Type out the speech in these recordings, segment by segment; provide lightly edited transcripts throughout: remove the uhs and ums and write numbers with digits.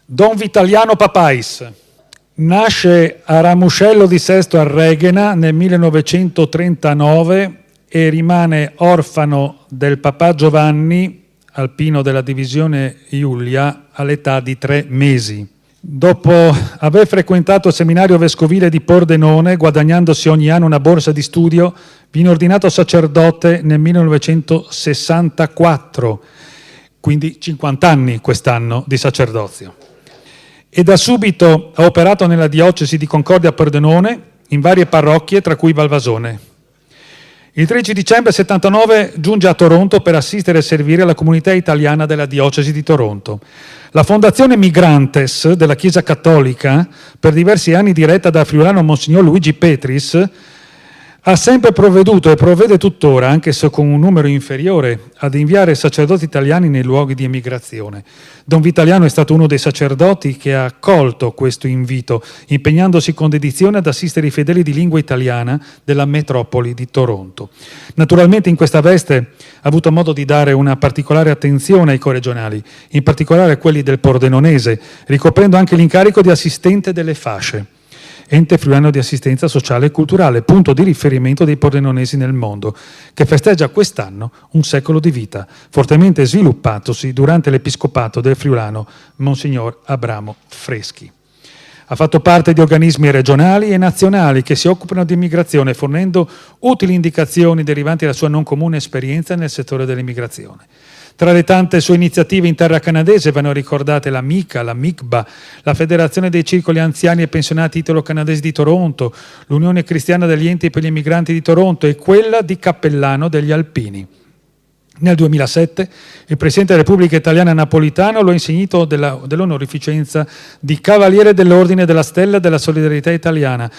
Don Vitaliano Papais nasce a Ramuscello di Sesto al Reghena nel 1939 e rimane orfano del papà Giovanni, alpino della divisione Iulia, all'età di 3 mesi. Dopo aver frequentato il seminario vescovile di Pordenone, guadagnandosi ogni anno una borsa di studio, viene ordinato sacerdote nel 1964, quindi 50 anni quest'anno di sacerdozio. E da subito ha operato nella diocesi di Concordia Pordenone in varie parrocchie, tra cui Valvasone. Il 13 dicembre 79 giunge a Toronto per assistere e servire la comunità italiana della diocesi di Toronto. La fondazione Migrantes della Chiesa Cattolica, per diversi anni diretta dal friulano Monsignor Luigi Petris, ha sempre provveduto e provvede tuttora, anche se con un numero inferiore, ad inviare sacerdoti italiani nei luoghi di emigrazione. Don Vitaliano è stato uno dei sacerdoti che ha accolto questo invito, impegnandosi con dedizione ad assistere i fedeli di lingua italiana della metropoli di Toronto. Naturalmente in questa veste ha avuto modo di dare una particolare attenzione ai corregionali, in particolare a quelli del Pordenonese, ricoprendo anche l'incarico di assistente delle fasce, ente friulano di assistenza sociale e culturale, punto di riferimento dei pordenonesi nel mondo, che festeggia quest'anno un secolo di vita, fortemente sviluppatosi durante l'episcopato del friulano Monsignor Abramo Freschi. Ha fatto parte di organismi regionali e nazionali che si occupano di immigrazione, fornendo utili indicazioni derivanti dalla sua non comune esperienza nel settore dell'immigrazione. Tra le tante sue iniziative in terra canadese vanno ricordate la MICA, la MICBA, la Federazione dei Circoli Anziani e Pensionati Italo-Canadesi di Toronto, l'Unione Cristiana degli Enti per gli Immigranti di Toronto e quella di Cappellano degli Alpini. Nel 2007 il Presidente della Repubblica Italiana Napolitano lo ha insignito dell'onorificenza di Cavaliere dell'Ordine della Stella della Solidarietà Italiana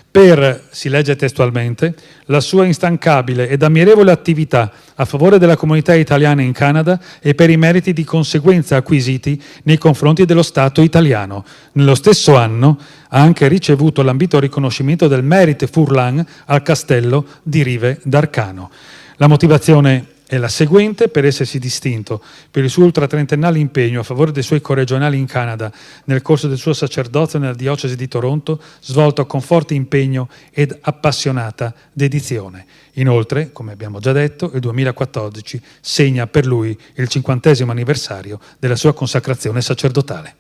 per, si legge testualmente, la sua instancabile ed ammirevole attività a favore della comunità italiana in Canada e per i meriti di conseguenza acquisiti nei confronti dello Stato italiano. Nello stesso anno ha anche ricevuto l'ambito riconoscimento del Mérite Furlan al Castello di Rive d'Arcano. La motivazione è la seguente: per essersi distinto per il suo ultratrentennale impegno a favore dei suoi corregionali in Canada nel corso del suo sacerdozio nella diocesi di Toronto, svolto con forte impegno ed appassionata dedizione. Inoltre, come abbiamo già detto, il 2014 segna per lui il 50° anniversario della sua consacrazione sacerdotale.